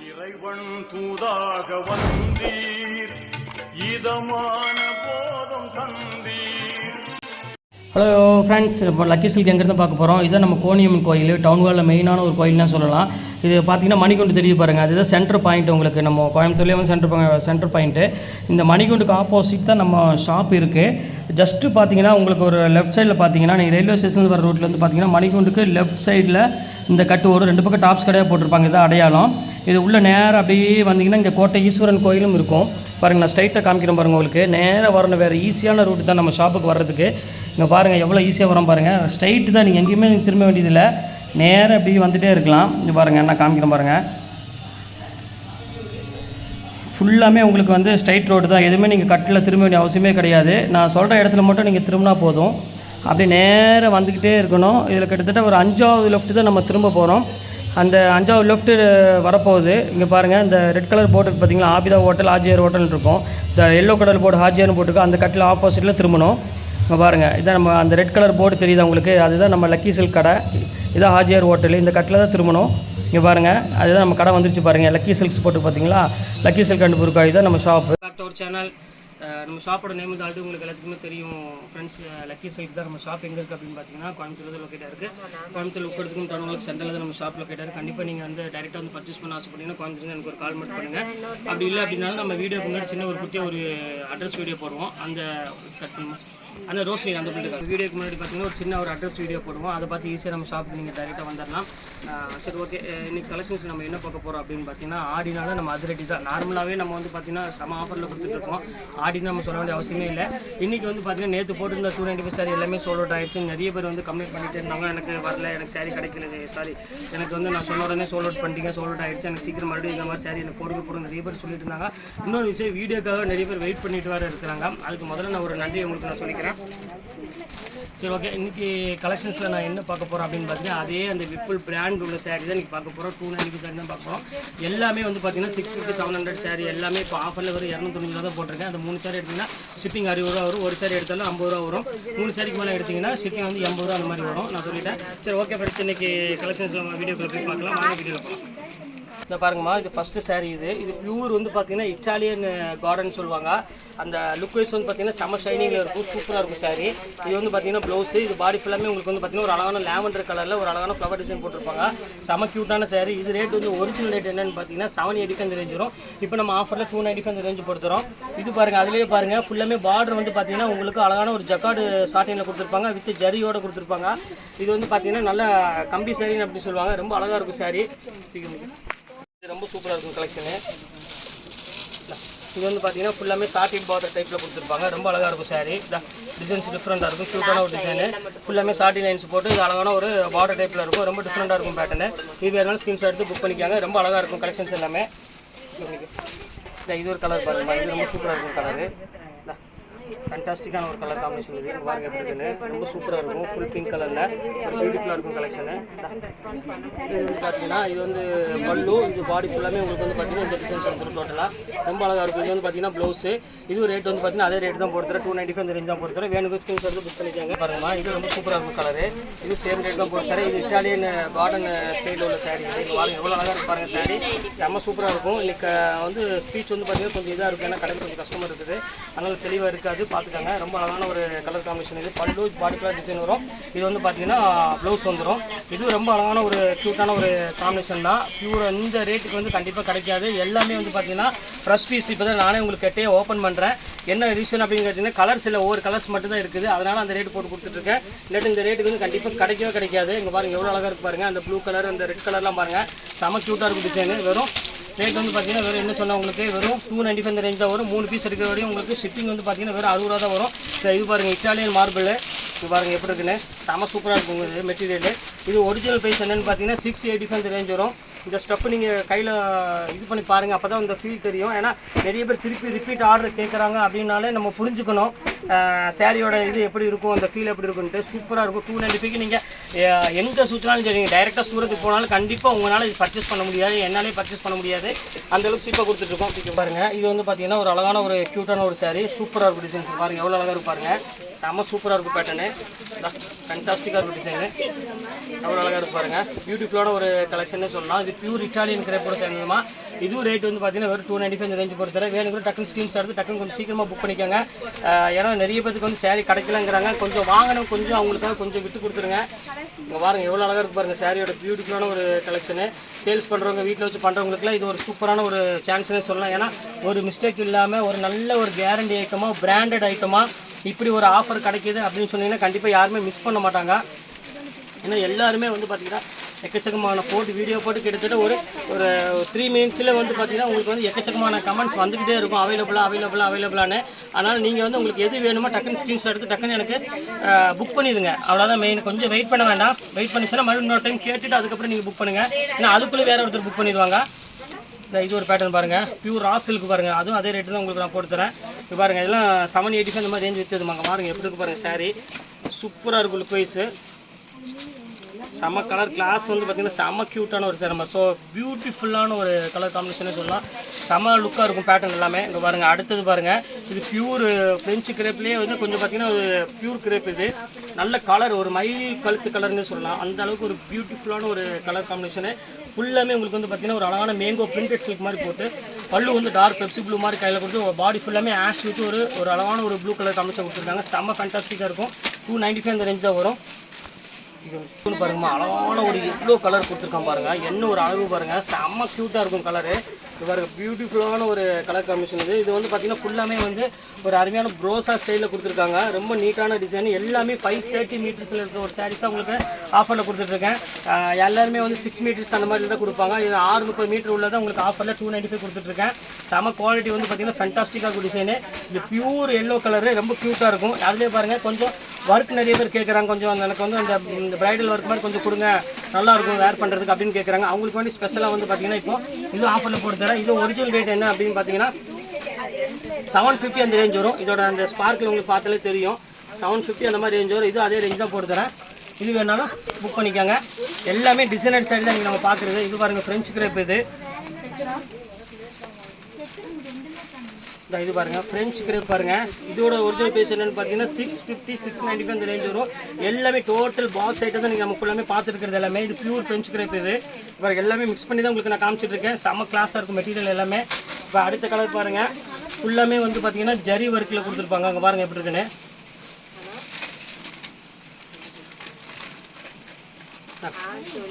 இறைவன் தூதாக வந்தீர் இதமான போதும் தந்தீர். ஹலோ ஃப்ரெண்ட்ஸ், இப்போ லக்கி சில்க் எங்கேருந்து பார்க்க போகிறோம். இதுதான் நம்ம கோணியம்மன் கோயில், டவுன் ஹாலில் மெயினான ஒரு கோயில்னு சொல்லலாம். இது பார்த்திங்கன்னா மணிகுண்டு தெரியுது பாருங்கள், அதுதான் சென்டர் பாயிண்ட். உங்களுக்கு நம்ம கோயம்புத்தூர்லேயே வந்து சென்டர் பாயிண்ட்டு. இந்த மணிகுண்டுக்கு ஆப்போசிட் தான் நம்ம ஷாப் இருக்குது. ஜஸ்ட்டு பார்த்தீங்கன்னா உங்களுக்கு ஒரு லெஃப்ட் சைடில் பார்த்தீங்கன்னா நீங்கள் ரயில்வே ஸ்டேஷன் வர ரோட்டில் வந்து பார்த்தீங்கன்னா மணிகுண்டுக்கு லெஃப்ட் சைடில் இந்த கட்டு வரும். 2 பக்கம் டாப்ஸ் கடையாக போட்டிருப்பாங்க, இதுதான் அடையாளம். இது உள்ள நேராக அப்படியே வந்தீங்கன்னா இங்கே கோட்டை ஈஸ்வரன் கோயிலும் இருக்கும் பாருங்கள். நான் ஸ்ட்ரைட்டாக காமிக்கிறேன் பாருங்கள். உங்களுக்கு நேராக வரணும், வேறு ஈஸியான ரூட்டு தான் நம்ம ஷாப்புக்கு வர்றதுக்கு. இங்கே பாருங்கள் எவ்வளோ ஈஸியாக வரோம் பாருங்கள். ஸ்ட்ரைட்டு தான், நீங்கள் எங்கேயுமே திரும்ப வேண்டியதில்லை, நேராக அப்படியே வந்துகிட்டே இருக்கலாம். இங்கே பாருங்கள், நான் காமிக்கிறேன் பாருங்கள். ஃபுல்லாமே உங்களுக்கு வந்து ஸ்ட்ரைட் ரோடு தான், எதுவுமே நீங்கள் கட்டில் திரும்ப வேண்டிய அவசியமே கிடையாது. நான் சொல்கிற இடத்துல மட்டும் நீங்கள் திரும்பினா போதும். அப்படியே நேராக வந்துக்கிட்டே இருக்கணும். இதில் கிட்டத்தட்ட ஒரு 5வது லெஃப்ட்டு தான் நம்ம திரும்ப போகிறோம். அந்த 5வது லெஃப்ட்டு வரப்போகுது. இங்கே பாருங்கள், இந்த ரெட் கலர் போர்டு பார்த்தீங்களா, ஆபிதா ஹோட்டல் ஆர்ஜிஆர் ஹோட்டல் இருக்கும். இந்த எல்லோ கலர் போர்டு ஆர்ஜிஆர்னு போட்டுருக்கோம். அந்த கட்டில் ஆப்போசிட்டில் திரும்பணும். இங்கே பாருங்கள், இதான் நம்ம அந்த ரெட் கலர் போர்டு தெரியுது உங்களுக்கு, அதுதான் நம்ம லக்கி சில்க் கடை. இதான் ஆர்ஜிஆர் ஹோட்டல். இந்த கட்டில் தான் திரும்பணும். இங்கே பாருங்கள், அதுதான் நம்ம கடை வந்துருச்சு பாருங்கள். லக்கி சில்க்ஸ் போட்டு பார்த்தீங்களா, லக்கி சில்க் அண்ட் புர்காய் தான் நம்ம ஷாப்பு. ஒரு சேனல் நம்ம ஷாப்போட நேம் வந்து ஆல்ரெடி உங்களுக்கு எல்லாத்துக்குமே தெரியும் ஃப்ரெண்ட்ஸ். லக்கி சில்க் தான் நம்ம ஷாப் எங்கே இருக்குது அப்படின்னு பார்த்தீங்கன்னா கோயம்புத்தூர் தான் லொக்கேட்டாக இருக்குது. கோயம்புத்தூர் உட்படுத்துக்கும் டவுனுக்கு சென்டரில் தான் நம்ம ஷாப் லொக்கேட்டாக இருக்குது. கண்டிப்பாக நீங்கள் வந்து டேரெக்டாக வந்து பர்ச்சேஸ் பண்ண ஆசைப்பட்டீங்கன்னா கோயம்புத்தூர் எனக்கு ஒரு கால் மட்டும் பண்ணுங்கள். அப்படி இல்லை அப்படின்னாலும் நம்ம வீடியோக்கு முன்னாடி சின்ன ஒரு குட்டியாக ஒரு அட்ரஸ் வீடியோ போடுவோம். அந்த கட் பண்ணுவோம், அந்த ரோஸ்லி அந்த பிள்ளைங்க வீடியோக்கு முன்னாடி பார்த்தீங்கன்னா ஒரு சின்ன ஒரு அட்ரஸ் வீடியோ போடுவோம். அதை பார்த்து ஈஸியாக நம்ம ஷாப்புக்கு நீங்கள் டேரெக்டாக வந்துடலாம். சரி, ஓகே. இன்றைக்கி கலெக்ஷன்ஸ் நம்ம என்ன பார்க்க போகிறோம் அப்படின்னு பார்த்தீங்கன்னா, ஆடினால நம்ம அதிரடி தான். நார்மலாகவே நம்ம வந்து பார்த்தீங்கன்னா செம ஆஃபரில் கொடுத்துட்ருக்கோம். ஆடினா நம்ம சொல்ல வேண்டிய அவசியமே இல்லை. இன்றைக்கி வந்து பார்த்தீங்கன்னா நேற்று போட்டிருந்த 295 சாரி எல்லாமே சோல்ட் அவுட் ஆகிடுச்சு. நிறைய பேர் வந்து கம்ப்ளைண்ட் பண்ணிட்டு இருந்தாங்க, எனக்கு வரல, எனக்கு சாரி கிடைக்கல, சாரி எனக்கு வந்து நான் சொன்ன உடனே சோல்ட் அவுட் பண்ணிட்டீங்க, சோல்ட் அவுட் ஆகிடுச்சு, எனக்கு சீக்கிரம் மறுபடியும் இந்த மாதிரி சாரி எனக்கு போடுங்க நிறைய பேர் சொல்லிட்டு இருந்தாங்க. இன்னொரு விஷயம், வீடியோக்காக நிறைய பேர் வெயிட் பண்ணிட்டு வர இருக்கிறாங்க. அதுக்கு முதல்ல நான் ஒரு நன்றி உங்களுக்கு நான் சொல்லிக்கிறேன். சரி, ஓகே. இன்றைக்கி கலெக்ஷன்ஸில் நான் என்ன பார்க்க போகிறேன் அப்படின்னு பார்த்தீங்கன்னா, அதே அந்த விப்புல் பிராண்ட் உள்ள சாரீ தான் இன்றைக்கி பார்க்க போகிறோம். 295 சாரி தான் பார்க்க போகிறோம். எல்லாமே வந்து பார்த்தீங்கன்னா 650 700 சாரி எல்லாமே இப்போ ஆஃபரில் வரும். 290 தான் போட்டிருக்கேன். அந்த 3 சாரி எடுத்திங்கன்னா ஷிப்பிங் 60 ரூபா வரும். ஒரு சாரி எடுத்தாலும் 50 ரூபா வரும். 3 சாரிக்கு மேலே எடுத்திங்கன்னா ஷிப்பிங் வந்து 80 ரூபா அந்த மாதிரி வரும். நான் சொல்லிட்டேன். சரி, ஓகே ஃப்ரெண்ட்ஸ், இன்றைக்கி கலெக்ஷன்ஸ் வீடியோக்குள்ள போய் பார்க்கலாம். வாங்க வீடியோவில் போகலாம். இந்த பாருங்கம்மா, இது ஃபஸ்ட்டு சாரீ. இது பியூர் வந்து பார்த்தீங்கன்னா இட்டாலியன் கார்டன் சொல்லுவாங்க. அந்த லுக் வைஸ் வந்து பார்த்தீங்கன்னா செம்ம ஷைனிங்கில் இருக்கும், சூப்பராக இருக்கும் சாரீ. இது வந்து பார்த்தீங்கன்னா ப்ளவுஸு, இது பாடி ஃபுல்லாமே உங்களுக்கு வந்து பார்த்தீங்கன்னா ஒரு அழகான லேவண்டர் கலரில் ஒரு அழகான ஃப்ளவர் டிசைன் போட்டிருப்பாங்க. செம்ம க்யூட்டான சாரீ. இது ரேட் வந்து ஒரிஜினல் ரேட் என்னென்னு பார்த்தீங்கன்னா 780 அந்த ரேஞ்ச் வரும். இப்போ நம்ம ஆஃபரில் 295 அந்த ரேஞ்சு கொடுத்துறோம். இது பாருங்கள், அதிலேயே பாருங்கள் ஃபுல்லாமே பார்டர் வந்து பார்த்தீங்கன்னா உங்களுக்கு அழகான ஒரு ஜக்கார்டு சாட்டினில் கொடுத்துருப்பாங்க, வித் ஜரியோடு கொடுத்துருப்பாங்க. இது வந்து பார்த்தீங்கன்னா நல்ல கம்பி சாரின்னு அப்படி சொல்லுவாங்க. ரொம்ப அழகாக இருக்கும் சாரீ, ரொம்ப சூப்பராக இருக்கும் கலெக்ஷனு. இது வந்து பார்த்தீங்கன்னா ஃபுல்லாமே சாட்டின் பார்டர் டைப்பில் கொடுத்துருப்பாங்க. ரொம்ப அழகாக இருக்கும் சாரீ. டிசைன்ஸ் டிஃப்ரெண்ட்டாக இருக்கும், க்யூட்டான ஒரு டிசைனு. ஃபுல்லாமே சாட்டின் லைன்ஸ் போட்டு இது அழகான ஒரு பார்டர் டைப்பில் இருக்கும். ரொம்ப டிஃப்ரெண்ட்டாக இருக்கும் பேட்டர்னு. இது வேறு ஸ்கிரீன்ஷாட் எடுத்து புக் பண்ணிக்காங்க. ரொம்ப அழகாக இருக்கும் கலெக்ஷன்ஸ் எல்லாமே. இது ஒரு கலர் பாருங்கம்மா, இது ரொம்ப சூப்பராக இருக்கும் கலரு. ஃபேண்டாஸ்டிக்கான ஒரு கலர் காம்பினேஷன். இது பாருங்க எப்படி இருக்குன்னு, ரொம்ப சூப்பராக இருக்கும். ஃபுல் பிங்க் கலரில் ஒரு பியூட்டிஃபுல்லாக இருக்கும் கலெக்ஷனு. இது வந்து பார்த்தீங்கன்னா இது வந்து பல்லு, இது பாடி ஃபுல்லாமே உங்களுக்கு வந்து பார்த்தீங்கன்னா இந்த டிசைன்ஸ் வந்துடும் டோட்டலாக. ரொம்ப அழகாக இருக்கும். இது வந்து பார்த்தீங்கன்னா ப்ளவுஸு. இது ரேட் வந்து பார்த்தீங்கன்னா அதே ரேட் தான் போடுறேன், 295 அந்த ரேஞ்ச் தான் போடுறேன். வேணும் ஸ்கிரீன் ஷாட் புக் பண்ணிக்காங்க. பாருங்கம்மா, இது ரொம்ப சூப்பராக இருக்கும் கலரு. இது சேம் ரேட் தான் போடுறேன். இது இட்டாலியன் கார்டன் ஸ்டைலில் உள்ள சாரீ. பாருங்க எவ்வளோ அழகாக இருக்கும் பாருங்கள் சாரீ, செம்ம சூப்பராக இருக்கும். இன்றைக்கி வந்து ஸ்பீச் வந்து பார்த்தீங்கன்னா கொஞ்சம் இதாக இருக்கும், ஏன்னா கடையில் கொஞ்சம் கஸ்டமர் இருக்குது, அதனால் தெளிவாக இருக்காது, பார்த்துக்காங்க. ரொம்ப அழகான ஒரு கலர் காம்பினேஷன். இது பல்லு பாடி கலர் டிசைன் வரும். இது வந்து பார்த்தீங்கன்னா ப்ளவுஸ் வந்துடும். இது ரொம்ப அழகான ஒரு க்யூட்டான ஒரு காம்பினேஷன் தான். பியூர் இந்த ரேட்டுக்கு வந்து கண்டிப்பாக கிடைக்காது. எல்லாமே வந்து பார்த்தீங்கன்னா ஃப்ரெஷ் பீஸ். இப்போ தான் நானே உங்களுக்கு கெட்டே ஓப்பன் பண்ணுறேன். என்ன ரீசன் அப்படின்னு கேட்டிங்கன்னா, கலர்ஸ் இல்லை, ஒவ்வொரு கலர்ஸ் மட்டும் தான் இருக்குது, அதனால் அந்த ரேட்டு போட்டு கொடுத்துட்ருக்கேன். இல்லாட்டி இந்த ரேட்டுக்கு வந்து கண்டிப்பாக கிடைக்காது. இங்கே பாருங்கள் எவ்வளோ அழகாக இருக்குது பாருங்கள். அந்த ப்ளூ கலர் அந்த ரெட் கலர்லாம் பாருங்கள், செம க்யூட்டாக இருக்கும் டிசைனு. வெறும் ரேட் வந்து பார்த்தீங்கன்னா வெறும் என்ன சொன்னால் உங்களுக்கு வெறும் 295 அந்த ரேஞ்ச் தான் வரும். 3 பீஸ் எடுக்கிற வரையும் உங்களுக்கு ஷிப்பிங் வந்து பார்த்தீங்கன்னா வெறும் 60 ரூபா தான் வரும். இது பாருங்கள் இட்டாலியன் மார்பிள், இது பாருங்கள் எப்படி இருக்குன்னு, செம சூப்பராக இருக்கும் இது மெட்டீரியல். இது ஒரிஜினல் ப்ரைஸ் என்னென்னு பார்த்தீங்கன்னா 685 அந்த ரேஞ்ச் வரும். இந்த ஸ்டெப் நீங்கள் கையில் இது பண்ணி பாருங்கள், அப்போ தான் இந்த ஃபீல் தெரியும். ஏன்னா நிறைய பேர் திருப்பி ரிப்பீட் ஆர்டர் கேட்குறாங்க அப்படின்னாலே நம்ம புரிஞ்சுக்கணும் சாரியோட இது எப்படி இருக்கும், அந்த ஃபீல் எப்படி இருக்குன்ட்டு. சூப்பராக இருக்கும். 295 நீங்கள் எங்கே சுற்றினாலும் சரி, நீங்கள் டைரெக்டாக சூரத்துக்கு போனாலும் கண்டிப்பாக உங்களால் இது பர்ச்சேஸ் பண்ண முடியாது, என்னாலே பர்ச்சேஸ் பண்ண முடியாது, அந்தளவுக்கு சீப்பாக கொடுத்துட்ருக்கோம். பாருங்கள், இது வந்து பார்த்தீங்கன்னா ஒரு அழகான ஒரு க்யூட்டான ஒரு சாரீ, சூப்பராக இருக்கும் டிசைன்ஸ். பாருங்கள் எவ்வளோ அழகாக இருக்கும் பாருங்கள், செம்ம சூப்பராக இருக்கும் பேட்டர்னு, ஃபேண்டாஸ்டிக்காக இருக்கும் டிசைனு, எவ்வளோ அழகாக இருக்கும் பாருங்கள். பியூட்டிஃபுல்லான ஒரு கலெக்ஷன்னே சொல்லலாம். இது பியூர் இட்டாலியன் கிரேப்போட சேர்ந்ததுமா. இதுவும் ரேட் வந்து பார்த்தீங்கன்னா வெறும் 295 இந்த ரேஞ்சு பொறுத்தவரை. வேணுங்கிற டக்குன்னு ஸ்க்ரீன்ஸ் எடுத்து டக்குன்னு கொஞ்சம் சீக்கிரமாக புக் பண்ணிக்கோங்க. ஏன்னா நிறைய பேருக்கு வந்து சாரீ கிடைக்கலங்கிறாங்க. கொஞ்சம் வாங்கணும், கொஞ்சம் அவங்களுக்காக கொஞ்சம் விட்டு கொடுத்துருங்க. இங்கே பாருங்கள் எவ்வளோ அழகாக இருக்குது பாருங்கள். சாரியோட பியூட்டிஃபுல்லான ஒரு கலெக்ஷனு. சேல்ஸ் பண்ணுறவங்க, வீட்டில் வச்சு பண்ணுறவங்களுக்குலாம் இது ஒரு சூப்பரான ஒரு சான்ஸ்னே சொல்லலாம். ஏன்னா ஒரு மிஸ்டேக் இல்லாமல் ஒரு நல்ல ஒரு கேரண்டி ஐட்டமாக, பிராண்டட் ஐட்டமாக இப்படி ஒரு ஆஃபர் கிடைக்கிது அப்படின்னு சொன்னீங்கன்னா கண்டிப்பாக யாருமே மிஸ் பண்ண மாட்டாங்க. ஏன்னா எல்லாருமே வந்து பார்த்திங்கன்னா எக்கச்சக்கமான வீடியோ போட்டு கிட்டத்தட்ட ஒரு 3 மினிட்ஸில் வந்து பார்த்திங்கன்னா உங்களுக்கு வந்து எக்கச்சக்கமான கமெண்ட்ஸ் வந்துக்கிட்டே இருக்கும், அவைலபிளானு. அதனால் நீங்கள் வந்து உங்களுக்கு எது வேணுமோ டக்குன்னு ஸ்க்ரீன்ஷாட் எடுத்து டக்குன்னு எனக்கு புக் பண்ணிடுங்க. அவ்வளோதான் மெயின். கொஞ்சம் வெயிட் பண்ண வேண்டாம். வெயிட் பண்ணிச்சுன்னா மறுபடியும் இன்னொரு டைம் கேட்டுட்டு அதுக்கப்புறம் நீங்கள் புக் பண்ணுங்கள். ஏன்னா அதுக்குள்ளே வேறு ஒருத்தர் புக் பண்ணிடுவாங்க. இது ஒரு பேட்டர்ன் பாருங்கள், பியூர் ரா சில்க் பாருங்கள். அதுவும் அதே ரேட்டு தான் உங்களுக்கு நான் போட்டு தரேன். இது பாருங்கள், இதெல்லாம் 785 இந்த மாதிரி ரேஞ்ச் விற்றுதுமாங்க. பாருங்கள் எப்படி இருக்கு பாருங்கள். சாரீ சூப்பராக இருக்கும். லுக் வைஸு செம்ம கலர். கிளாஸ் வந்து பார்த்திங்கன்னா செம்ம க்யூட்டான ஒரு சேரமா. ஸோ பியூட்டிஃபுல்லான ஒரு கலர் காம்பினேஷனே சொல்லலாம். செம்ம லுக்காக இருக்கும் பேட்டர்ன் எல்லாமே. இங்கே பாருங்கள், அடுத்தது பாருங்கள். இது பியூர் ஃப்ரெஞ்சு கிரேப்லேயே வந்து கொஞ்சம் பார்த்திங்கன்னா ஒரு பியூர் கிரேப். இது நல்ல கலர், ஒரு மயில் கழுத்து கலர்னு சொல்லலாம். அந்த அளவுக்கு ஒரு பியூட்டிஃபுல்லான ஒரு கலர் காம்பினேஷனு. ஃபுல்லாமே உங்களுக்கு வந்து பார்த்திங்கன்னா ஒரு அழகான மேங்கோ பிரிண்டட் சில்க் மாதிரி போட்டு, பல்லு வந்து டார்க் பெப்சி ப்ளூ மாதிரி கையில் கொடுத்து, பாடி ஃபுல்லாமே ஆஷ் வித்து ஒரு அழகான ஒரு ப்ளூ கலர் காம்பினேஷன் கொடுத்துருக்காங்க. செம்ம ஃபேண்டாஸ்டிக்காக இருக்கும். 295 இந்த ரேஞ்ச் தான் வரும். இது பாருங்கம்மா, அழகான ஒரு எவ்வளோ கலர் கொடுத்துருக்கான் பாருங்கள். என்ன ஒரு அழகு பாருங்கள், செம்ம க்யூட்டாக இருக்கும் கலரு. இது பாருங்கள், பியூட்டிஃபுல்லான ஒரு கலர் காம்பினேஷன். இது வந்து பார்த்திங்கன்னா ஃபுல்லாமே வந்து ஒரு அருமையான ப்ரோசா ஸ்டைலில் கொடுத்துருக்காங்க. ரொம்ப நீட்டான டிசைன். எல்லாமே 530 மீட்டர்ஸில் இருக்கிற ஒரு சாரீஸாக உங்களுக்கு ஆஃபரில் கொடுத்துட்ருக்கேன். எல்லாருமே வந்து 6 மீட்டர்ஸ் அந்த மாதிரி தான் கொடுப்பாங்க. இது 630 மீட்டர் உள்ளதான் உங்களுக்கு ஆஃபரில் 295 கொடுத்துட்ருக்கேன். செம குவாலிட்டி வந்து பார்த்திங்கன்னா ஃபேண்டாஸ்டிக்காக இருக்கும் டிசைனு. இது பியூர் எல்லோ கலரு, ரொம்ப க்யூட்டாக இருக்கும். அதுலேயே பாருங்கள் கொஞ்சம் ஒர்க் நிறைய பேர் கேட்குறாங்க. கொஞ்சம் எனக்கு வந்து அந்த பிரைடல் ஒர்க் மாதிரி கொஞ்சம் கொடுங்க, நல்லாயிருக்கும் வேர் பண்ணுறதுக்கு அப்படின்னு கேட்குறாங்க. அவங்களுக்கு வந்து ஸ்பெஷலாக வந்து பார்த்திங்கன்னா இப்போ இது ஆஃபரில் போட்டு தரேன். இது ஒரிஜினல் ரேட் என்ன அப்படின்னு பார்த்தீங்கன்னா 750 அந்த ரேஞ்ச் வரும். இதோட அந்த ஸ்பார்க்கில் உங்களுக்கு பார்த்தாலே தெரியும். 750 அந்த மாதிரி ரேஞ்ச் வரும். இது அதே ரேஞ்ச் தான் போட்டு தரேன். இது வேணாலும் புக் பண்ணிக்கோங்க. எல்லாமே டிசைனர் சைடு தான் நீங்கள் நம்ம பார்க்குறது. இது பாருங்கள், ஃப்ரெஞ்சு கிரேப். இது பாருங்கள், ஃப்ரெஞ்சு கிரேப் பாருங்கள். இதோட ஒரிஜினல் பேஸ் என்னென்னு பார்த்தீங்கன்னா 650 695 அந்த ரேஞ்ச் வரும். எல்லாமே டோட்டல் பாக்ஸ் ஐட்டம் தான் நீங்கள் நம்ம ஃபுல்லாமே பார்த்துருக்கிறது எல்லாமே. இது பியூர் ஃப்ரெஞ்சு கிரேப். இது பாருங்கள், எல்லாமே மிக்ஸ் பண்ணி தான் உங்களுக்கு நான் காமிச்சிட்ருக்கேன். செம்ம கிளாஸாக இருக்கும் மெட்டீரியல் எல்லாமே. இப்போ அடுத்த கலர் பாருங்கள், ஃபுல்லாமே வந்து பார்த்தீங்கன்னா ஜரி ஒர்க்கில் கொடுத்துருப்பாங்க. அங்கே பாருங்கள் எப்படி இருக்குன்னு.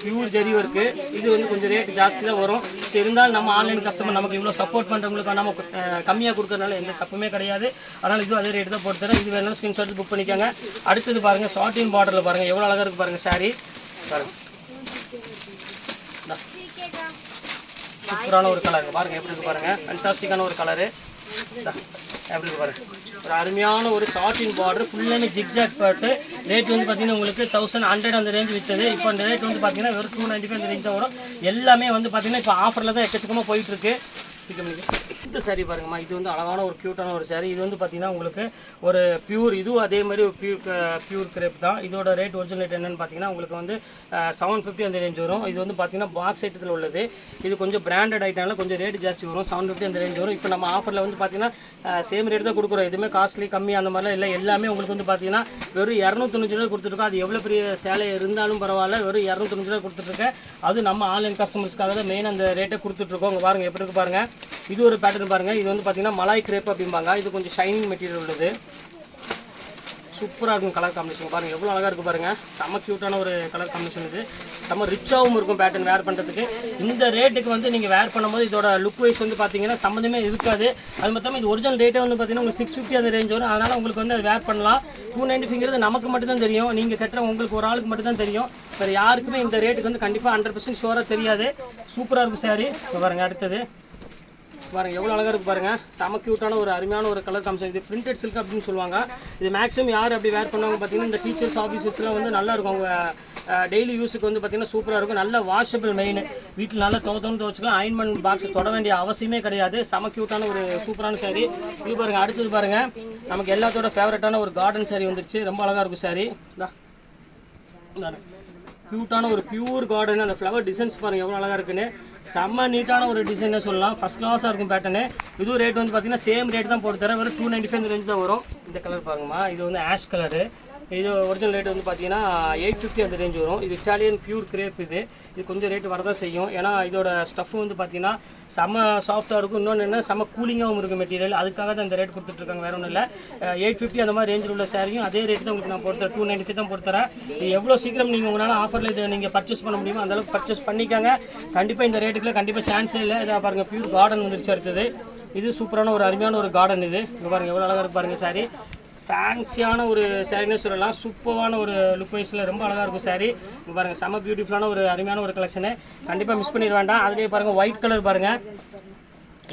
Pure zari work. இது வந்து கொஞ்சம் ரேட் ஜாஸ்தி தான் வரும். சரி, இருந்தாலும் நம்ம ஆன்லைன் கஸ்டமர் நமக்கு இவ்வளோ சப்போர்ட் பண்ணுறவங்களுக்கு நம்ம கம்மியாக கொடுக்கறதுனால எந்த தப்புமே கிடையாது. அதனால் இதுவும் அதே ரேட்டு தான் போட்டு தரேன். இது வேணாலும் ஸ்க்ரீன்ஷாட் புக் பண்ணிக்கோங்க. அடுத்தது பாருங்கள், ஷார்ட்டின் பார்டரில் பாருங்கள் எவ்வளோ அழகாக இருக்குது பாருங்கள். சாரீ பாருங்கள், சூப்பரான ஒரு கலர் பாருங்கள் எப்படி இருக்குது பாருங்கள். ஃபேண்டாஸ்டிக்கான ஒரு கலரு எப்படி இருக்குது பாருங்கள். ஒரு அருமையான ஒரு ஷார்ட்டின் பார்டர், ஃபுல்லாமே ஜிக்ஜாக் பாட்டு. ரேட் வந்து பார்த்தீங்கன்னா உங்களுக்கு 1100 அந்த ரேஞ்ச் விற்றது. இப்போ அந்த ரேட் வந்து பார்த்தீங்கன்னா வெறும் 295 அந்த ரேஞ்ச் தான் வரும். எல்லாமே வந்து பார்த்தீங்கன்னா இப்போ ஆஃபரில் தான் எக்கச்சக்கமாக போயிட்டுருக்கு. இந்த சாரீ பாருங்கம்மா, இது வந்து அழகான ஒரு க்யூட்டான ஒரு சாரீ. இது வந்து பார்த்தீங்கன்னா உங்களுக்கு ஒரு பியூர், இதுவும் அதே மாதிரி ஒரு பியூர் கிரேப் தான். இதோட ரேட் ஒரிஜினல் ரேட் என்னென்னு பார்த்தீங்கன்னா உங்களுக்கு வந்து 750 அந்த ரேஞ்ச் வரும். இது வந்து பார்த்தீங்கன்னா பாக்ஸ் ஐட்டத்தில் உள்ளது. இது கொஞ்சம் பிராண்டட் ஐட்டம்னால கொஞ்சம் ரேட் ஜாஸ்தி வரும். 750 அந்த ரேஞ்ச் வரும். இப்போ நம்ம ஆஃபரில் வந்து பார்த்தீங்கன்னா சேம் ரேட் தான் கொடுக்குறோம். எதுவுமே காஸ்ட்லி கம்மி அந்த மாதிரிலாம் இல்லை. எல்லாமே உங்களுக்கு வந்து பார்த்தீங்கன்னா வெறும் 295 ரூபா கொடுத்துருக்கோம். அது எவ்வளோ பெரிய சேலை இருந்தாலும் பரவாயில்ல, வெறும் 295 ரூபா கொடுத்துட்ருக்கேன். அது நம்ம ஆன்லைன் கஸ்டமர்ஸ்க்காக தான் மெயின் அந்த ரேட்டை கொடுத்துட்ருக்கோம். உங்கள் பாருங்கள் எப்படி இருக்கு பாருங்கள். இது ஒரு பேட்டர்ன் பாருங்கள். இது வந்து பார்த்தீங்கன்னா மலாய் கிரேப் அப்படிம்பாங்க. இது கொஞ்சம் ஷைனிங் மெட்டீரியல் உள்ளது. சூப்பராக இருக்கும் கலர் காம்பினேஷன். பாருங்கள் எவ்வளோ அழகாக இருக்குது பாருங்கள். செம்ம க்யூட்டான ஒரு கலர் காம்பினேஷன். இது செம்ம ரிச்சாகவும் இருக்கும் பேட்டர்ன் வேர் பண்ணுறதுக்கு. இந்த ரேட்டுக்கு வந்து நீங்கள் வேர் பண்ணும்போது இதோட லுக் வைஸ் வந்து பார்த்தீங்கன்னா சம்மந்தமே இருக்காது. அது மொத்தம் இது ஒரிஜினல் ரேட்டே வந்து பார்த்தீங்கன்னா உங்களுக்கு 650 அந்த ரேஞ்ச் வரும். அதனால் உங்களுக்கு வந்து அது வேர் பண்ணலாம். 295 நமக்கு மட்டும் தான் தெரியும். நீங்கள் கட்டுற உங்களுக்கு ஒரு ஆளுக்கு மட்டும் தான் தெரியும். வேறு யாருக்குமே இந்த ரேட்டுக்கு வந்து கண்டிப்பாக 100% ஷோராக தெரியாது. சூப்பராக இருக்கும் சாரி. பாருங்கள் அடுத்தது பாருங்கள் எவ்வளோ அழகாக இருக்குது பாருங்கள். செம க்யூட்டான ஒரு அருமையான ஒரு கலர் காமிச்சு. இது பிரிண்டட் சில்க் அப்படின்னு சொல்லுவாங்க. இது மேக்ஸிமம் யார் அப்படி வேர் பண்ணுவாங்க பார்த்தீங்கன்னா இந்த டீச்சர்ஸ் ஆஃபீஸஸ்லாம் வந்து நல்லா இருக்கும். அவங்க டெய்லி யூஸுக்கு வந்து பார்த்தீங்கன்னா சூப்பராக இருக்கும். நல்ல வாஷபிள் மெயின். வீட்டில் நல்லா துவச்சிக்கலாம். அயன்மெண்ட் பாக்ஸ் தொட வேண்டிய அவசியமே கிடையாது. செம க்யூட்டான ஒரு சூப்பரான சாரீ. இது பாருங்கள் அடுத்தது பாருங்கள், நமக்கு எல்லாத்தோட ஃபேவரட்டான ஒரு கார்டன் சாரீ வந்துருச்சு. ரொம்ப அழகாக இருக்கும் சாரீ. க்யூட்டான ஒரு பியூர் கார்டன். அந்த ஃப்ளவர் டிசைன்ஸ் பாருங்கள் எவ்வளோ அழகாக இருக்குன்னு. செம்ம நீட்டான ஒரு டிசைனை சொல்லலாம். ஃபஸ்ட் கிளாஸாக இருக்கும் பேட்டர்னு. இதுவும் ரேட் வந்து பார்த்தீங்கன்னா சேம் ரேட் தான் போட்டு தரேன். வெறும் 295 ரேஞ்ச் தான் வரும். இந்த கலர் பாருங்கம்மா, இது வந்து ஆஷ் கலரு. இது ஒரிஜினல் ரேட் வந்து பார்த்தீங்கன்னா 850 அந்த ரேஞ்ச் வரும். இது இட்டாலியன் பியூர் கிரேப். இது கொஞ்சம் ரேட்டு வரதான் செய்யும். ஏன்னா இதோட ஸ்டஃப் வந்து பார்த்தீங்கன்னா செம்ம சாஃப்ட்டாக இருக்கும். இன்னொன்று என்ன செம்ம கூலிங்காகவும் இருக்கும் மெட்டீரியல். அதுக்காக தான் இந்த ரேட் கொடுத்துட்ருக்காங்க, வேறு ஒன்றும் இல்லை. 850 அந்த மாதிரி ரேஞ்சில் உள்ள சாரியும் அதே ரேட்டு தான் உங்களுக்கு நான் பொறுத்தரேன். 295 தான் பொறுத்தரேன். இது எவ்வளோ சீக்கிரம் நீங்கள் உங்களால் ஆஃபரில் இதை நீங்கள் பர்ச்சேஸ் பண்ண முடியுமோ அந்தளவுக்கு பர்ச்சேஸ் பண்ணிக்காங்க. கண்டிப்பாக இந்த ரேட்டுக்குள்ள கண்டிப்பாக சான்ஸே இல்லை. இதை பாருங்கள், பியூர் கார்டன் வந்துருச்சு. அடுத்தது இது சூப்பரான ஒரு அருமையான ஒரு கார்டன். இது இங்கே பாருங்கள் எவ்வளோ அழகாக இருக்கு பாருங்கள். சாரி ஃபேன்சியான ஒரு சாரின்னு சொல்லலாம். சூப்பரான ஒரு லுக் வைஸில் ரொம்ப அழகாக இருக்கும் சாரி. இங்கே பாருங்கள் செம்ம பியூட்டிஃபுல்லான ஒரு அருமையான ஒரு கலெக்ஷனு. கண்டிப்பாக மிஸ் பண்ணிட வேண்டாம். அதுலேயே பாருங்கள் ஒயிட் கலர் பாருங்கள்,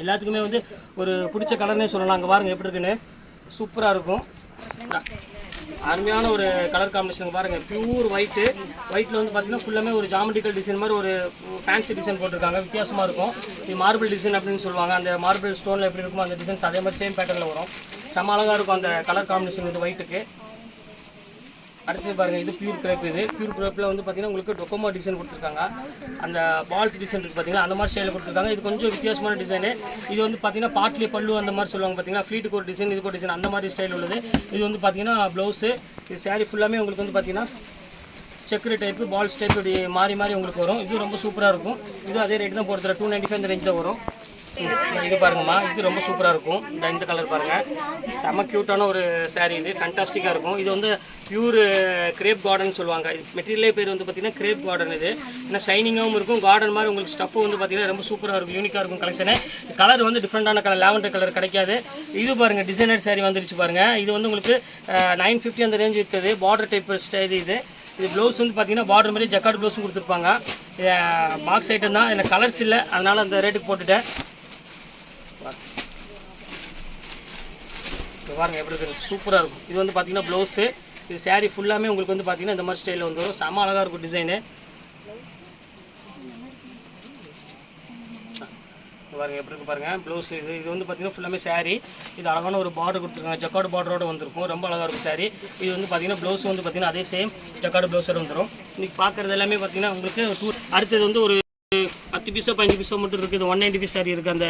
எல்லாத்துக்குமே வந்து ஒரு பிடிச்ச கலர்னே சொல்லலாம். அங்கே பாருங்கள் எப்படி இருக்குன்னு, சூப்பராக இருக்கும். அருமையான ஒரு கலர் காம்பினேஷன் பாருங்கள். Pure white. ஒயிட்டில் வந்து பார்த்தீங்கன்னா ஃபுல்லாமே ஒரு ஜாமெட்ரிக்கல் டிசைன் மாதிரி ஒரு ஃபேன்சி டிசைன் போட்டிருக்காங்க. வித்தியாசமாக இருக்கும். இது மார்பிள் டிசைன் அப்படின்னு சொல்லுவாங்க. அந்த மார்பிள் ஸ்டோனில் எப்படி இருக்குமோ அந்த டிசைன்ஸ் அதே மாதிரி சேம் பேட்டர்னில் வரும். செம்ம அழகாக இருக்கும் அந்த கலர் காம்பினேஷன் இது ஒயிட்டுக்கு. அடுத்தது பாருங்கள், இது பியூர் கிரேப். இது பியூர் கிரேப்பில் வந்து பார்த்தீங்கன்னா உங்களுக்கு டொக்கோமோ டிசைன் கொடுத்துருக்காங்க. அந்த பால்ஸ் டிசைன் இருக்குது பார்த்தீங்கன்னா, அந்த மாதிரி ஸ்டைலில் கொடுத்துருக்காங்க. இது கொஞ்சம் வித்தியாசமான டிசைனு. இது வந்து பார்த்தீங்கன்னா பாட்லி பல்லு அந்த மாதிரி சொல்லுவாங்க பார்த்தீங்கன்னா, ஃப்ளீட்டுக்கு ஒரு டிசைன், இதுக்கு ஒரு டிசைன், அந்த மாதிரி ஸ்டைல் உள்ளது. இது வந்து பார்த்தீங்கன்னா ப்ளவுஸு. இது சாரீ ஃபுல்லாமே உங்களுக்கு வந்து பார்த்தீங்கன்னா செக்குரி டைப்பு, பால்ஸ் டைப் இப்படி மாறி மாறி உங்களுக்கு வரும். இது ரொம்ப சூப்பராக இருக்கும். இது அதே ரேட்டு தான் பொறுத்தர 295 இந்த ரேஞ்ச் தான் வரும். இது பாருங்கம்மா, இது ரொம்ப சூப்பராக இருக்கும். இந்த கலர் பாருங்கள், செம்ம க்யூட்டான ஒரு சாரீ. இது ஃபேண்டாஸ்டிக்காக இருக்கும். இது வந்து பியூர் கிரேப் கார்டன் சொல்லுவாங்க. இது மெட்டீரியலே பேர் வந்து பார்த்தீங்கன்னா கிரேப் கார்டன். இது ஏன்னா ஷைனிங்காகவும் இருக்கும். கார்டன் மாதிரி உங்களுக்கு ஸ்டஃப் வந்து பார்த்தீங்கன்னா ரொம்ப சூப்பராக இருக்கும், யூனிக்காக இருக்கும் கலெக்ஷனு. கலர் வந்து டிஃப்ரெண்டான கலர், லாவெண்டர் கலர் கிடைக்காது. இது பாருங்கள் டிசைனர் சாரீ வந்துருச்சு பாருங்கள். இது வந்து உங்களுக்கு 950 அந்த ரேஞ்ச் இருக்குது. Border type style. இது ப்ளவுஸ் வந்து பார்த்தீங்கன்னா பார்டர் மாதிரி ஜக்கார்டு ப்ளவுஸும் கொடுத்துருப்பாங்க. பாக்ஸ் ஐட்டம் தான், எனக்கு கலர்ஸ் இல்லை, அதனால் அந்த ரேட்டுக்கு போட்டுட்டேன். பாருங்கள் எப்படி இருக்குது, சூப்பராக இருக்கும். இது வந்து பார்த்தீங்கன்னா ப்ளவுஸு. இது சாரீ ஃபுல்லாமே உங்களுக்கு வந்து பார்த்தீங்கன்னா இந்த மாதிரி ஸ்டைலில் வந்துடும். செம்ம அழகாக இருக்கும் டிசைனு. பாருங்கள் எப்படி இருக்குது பாருங்கள் ப்ளவுஸ். இது வந்து பார்த்தீங்கன்னா ஃபுல்லாமே சாரீ. இது அழகான ஒரு பார்டர் கொடுத்துருக்காங்க, ஜக்கார்டு பார்டரோடு வந்திருக்கும். ரொம்ப அழகாக இருக்கும் சாரீ. இது வந்து பார்த்தீங்கன்னா ப்ளவுஸ் வந்து பார்த்தீங்கன்னா அதே சேம் ஜக்கார்டு ப்ளவுஸோடு வந்துடும். இன்றைக்கி பார்க்குறது எல்லாமே பார்த்தீங்கன்னா உங்களுக்கு அடுத்தது வந்து ஒரு 10 பீஸோ 15 பீஸோ மட்டும் இருக்குது. 190 பீஸ் சாரி இருக்குது. அந்த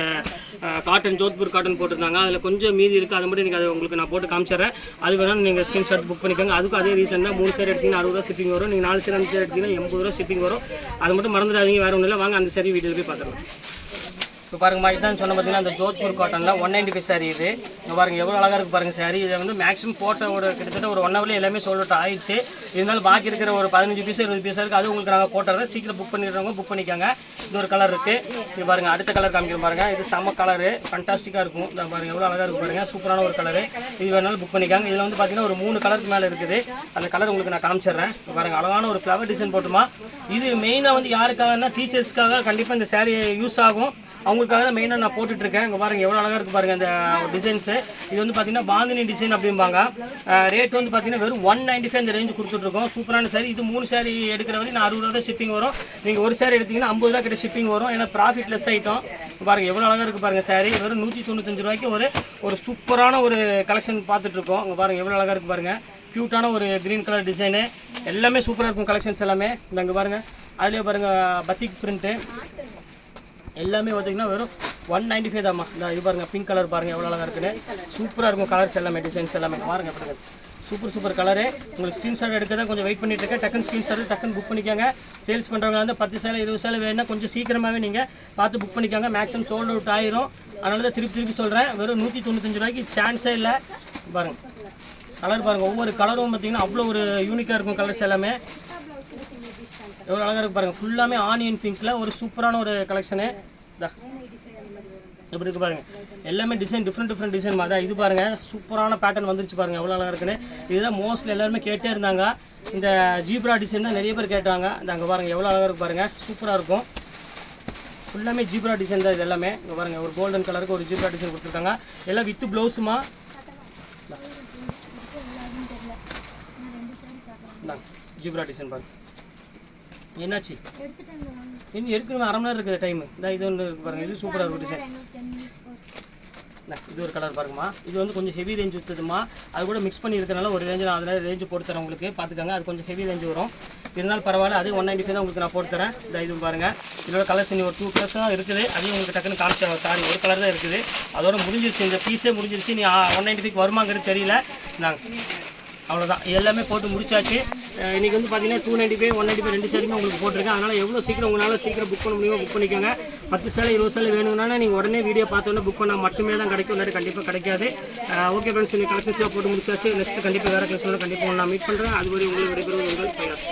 காட்டன் ஜோத்பூர் காட்டன் போட்டிருந்தாங்க. அதில் கொஞ்சம் மீதி இருக்குது. அது மட்டும் நீங்கள் அதை உங்களுக்கு நான் போட்டு காமிச்சிடுறேன். அது வேணால் நீங்கள் ஸ்க்ரீன்ஷாட் புக் பண்ணிக்கோங்க. அதுக்கும் அதே ரீசன் தான். 3 சேர் எடுத்திங்கன்னா 60 ரூபா ஷிப்பிங் வரும். நீங்கள் 4 சேர் 5 சேர் எடுத்திங்கன்னா 80 ரூபா ஷிப்பிங் வரும். அது மட்டும் மறந்துடாதீங்க, வேறு ஒன்றும் இல்லை. வாங்க அந்த சாரி வீடியோவில் போய் பார்த்துக்கலாம். இப்போ பாருங்கம்மா, இதுதான் சொன்ன பார்த்தீங்கன்னா அந்த ஜோத்பூர் காட்டனில் 195 சாரி. இது இங்கே பாருங்கள் எவ்வளோ அழகாக இருக்குது பாருங்கள் சாரி. இதை வந்து மேக்ஸிமம் போட்ட ஒரு கிட்டத்தட்ட ஒரு 1 ஹவர்லேயே எல்லாமே சோல்ட் அவுட் ஆயிடுச்சு. இருந்தாலும் பாக்கி இருக்கிற ஒரு 15 பீஸ் 20 பீஸாக இருக்குது. அது உங்களுக்கு நாங்கள் போட்டுறேன். சீக்கிரம் புக் பண்ணிடுறவங்க புக் பண்ணிக்காங்க. இது ஒரு கலர் இருக்குது. இது பாருங்கள் அடுத்த கலர் காமிக்கிறேன் பாருங்கள். இது செம்ம கலரு, ஃபண்டாஸ்டிக்காக இருக்கும். இதை பாருங்கள் எவ்வளோ அழகாக இருக்குது பாருங்கள். சூப்பரான ஒரு கலரு. இது வேணாலும் புக் பண்ணிக்காங்க. இதில் வந்து பார்த்தீங்கன்னா ஒரு 3 கலருக்கு மேலே இருக்குது. அந்த கலர் உங்களுக்கு நான் காமிச்சிடுறேன். பாருங்கள் அழகான ஒரு ஃப்ளவர் டிசைன் போட்டுமா. இது மெயினாக வந்து யாருக்காகனா டீச்சர்ஸ்க்காக கண்டிப்பாக இந்த சாரீ யூஸ் ஆகும். அவங்களுக்காக தான் மெயினாக நான் போட்டுட்ருக்கேன். இங்கே பாருங்கள் எவ்வளோ அழகாக இருக்குது பாருங்கள் அந்த டிசைன்ஸு. இது வந்து பார்த்தீங்கன்னா பாந்தினி டிசைன் அப்படிம்பாங்க. ரேட் வந்து பார்த்தீங்கன்னா வெறும் 195 இந்த ரேஞ்சு கொடுத்துட்ருக்கோம். சூப்பரான சாரி. இது 3 சாரி எடுக்கிற வரையும் நான் 60 ரூபா ஷிப்பிங் வரும். நீங்கள் ஒரு சாரி எடுத்திங்கன்னா 50 ரூபா கிட்ட ஷிப்பிங் வரும். ஏன்னா ப்ராஃபிட் லெஸ் ஐட்டம். பாருங்கள் எவ்வளோ அழகாக இருக்குது பாருங்கள் சாரி. வெறும் 195 ரூபாய்க்கு ஒரு சூப்பரான ஒரு கலெக்ஷன் பார்த்துட்ருக்கோம். இங்கே பாருங்கள் எவ்வளோ அழகாக இருக்குது பாருங்கள். க்யூட்டான ஒரு க்ரீன் கலர் டிசைனு. எல்லாமே சூப்பராக இருக்கும் கலெக்ஷன்ஸ் எல்லாமே. இங்கே பாருங்கள் அதுலேயே பாருங்கள் பத்திக் பிரிண்ட்டு எல்லாமே பார்த்தீங்கன்னா வெறும் 195 தாம்மா. இந்த இது பாருங்கள் பிங்க் கலர் பாருங்கள் எவ்வளோ அழகாக இருக்குன்னு. சூப்பராக இருக்கும் கலர்ஸ் எல்லாமே, டிசைன்ஸ் எல்லாமே பாருங்கள் எப்படி சூப்பர் கலரு. உங்களுக்கு ஸ்க்ரீன்ஷாட் எடுக்க தான் கொஞ்சம் வெயிட் பண்ணிட்டு இருக்கேன். டக்குன்னு ஸ்க்ரீன்ஷாட் டக்குன்னு புக் பண்ணிக்கோங்க. சேல்ஸ் பண்ணுறவங்க வந்து 10 சேலை 20 சேலை வேணுன்னா கொஞ்சம் சீக்கிரமாகவே நீங்கள் பார்த்து புக் பண்ணிக்கோங்க. மேக்ஸிமம் சோல்ட் அவுட் ஆயிரும். அதனால தான் திருப்பி சொல்கிறேன். வெறும் 195 ரூபாய்க்கு சான்ஸே இல்லை. பாருங்கள் கலர் பாருங்கள். ஒவ்வொரு கலரும் பார்த்தீங்கன்னா அவ்வளோ ஒரு யூனிக்காக இருக்கும் கலர்ஸ் எல்லாமே. எவ்வளோ அழகாக இருக்குது பாருங்கள். ஃபுல்லாமே ஆனியன் பிங்க்கில் ஒரு சூப்பரான ஒரு கலெக்ஷனு. எப்படி இருக்குது பாருங்கள். எல்லாமே டிசைன் டிஃப்ரெண்ட் டிசைன் மாதிரி தான். இது பாருங்கள் சூப்பரான பேட்டர்ன் வந்துருச்சு பாருங்கள் எவ்வளோ அழகாக இருக்குன்னு. இதுதான் மோஸ்ட்லி எல்லாருமே கேட்டே இருந்தாங்க. இந்த ஜீப்ரா டிசைன் தான் நிறைய பேர் கேட்டாங்க. இந்த அங்கே பாருங்கள் எவ்வளோ அழகாக இருக்குது பாருங்கள். சூப்பராக இருக்கும். ஃபுல்லாமே ஜீப்ரா டிசைன் தான் இது எல்லாமே. இங்கே பாருங்கள் ஒரு கோல்டன் கலருக்கு ஒரு ஜீப்ரா டிசைன் கொடுத்துருக்காங்க. எல்லாம் வித் ப்ளவுஸுமா. ஜீப்ரா டிசைன் பாருங்கள். என்னாச்சு இன்னும் எடுக்கணும், 1/2 மணி நேரம் இருக்குது டைமு. இந்த இது ஒன்று இருக்குது பாருங்கள். இது சூப்பராக இருக்கும் டிசைன். இது ஒரு கலர் பாருங்கம்மா. இது வந்து கொஞ்சம் ஹெவி ரேஞ்ச் விற்றுதுமா. அது கூட மிக்ஸ் பண்ணி இருக்கிறனால ஒரு ரேஞ்சு நான் அதில் ரேஞ்சு போட்டு தரேன் உங்களுக்கு. பார்த்துக்கோங்க. அது கொஞ்சம் ஹெவி ரேஞ்சு வரும். இருந்தாலும் பரவாயில்ல. அது 195 தான் உங்களுக்கு நான் போட்டு தரேன். இந்த இது பாருங்கள். இதோட கலர்ஸ் இன்னும் ஒரு 2 கலர்ஸ் தான் இருக்குது. அதையும் உங்களுக்கு டக்குன்னு காமிச்சாங்க. சாரி ஒரு கலர் தான் இருக்குது. அதோட முடிஞ்சிருச்சு. இந்த பீஸே முடிஞ்சிருச்சு. நீ 195 வருமாங்கிறது தெரியல. நாங்கள் அவ்வளோதான், எல்லாமே போட்டு முடிச்சாச்சு. இன்றைக்கி வந்து பார்த்தீங்கன்னா 295 195 2 சேலையுமே உங்களுக்கு போட்டிருக்கேன். அதனால் எவ்வளோ சீக்கிரம் உங்களால் சீக்கிரம் புக் பண்ண முடியுமோ புக் பண்ணிக்கோங்க. 10 சேலை 20 சேலை வேணும்னாலும் நீங்கள் உடனே வீடியோ பார்த்தோன்னே புக் பண்ணால் மட்டுமே தான் கிடைக்கும், இல்லாட்டி கண்டிப்பாக கிடைக்காது. ஓகே ஃப்ரெண்ட்ஸ், இன்னைக்கு கலெக்ஷன்ஸ்லாம் போட்டு முடிச்சாச்சு. நெக்ஸ்ட் கண்டிப்பாக வேறு கலெக்ஷனோட கண்டிப்பாக நான் மீட் பண்ணுறேன். அதுவரை உங்களுக்கு விடைபெறுவது உங்கள் பையன்.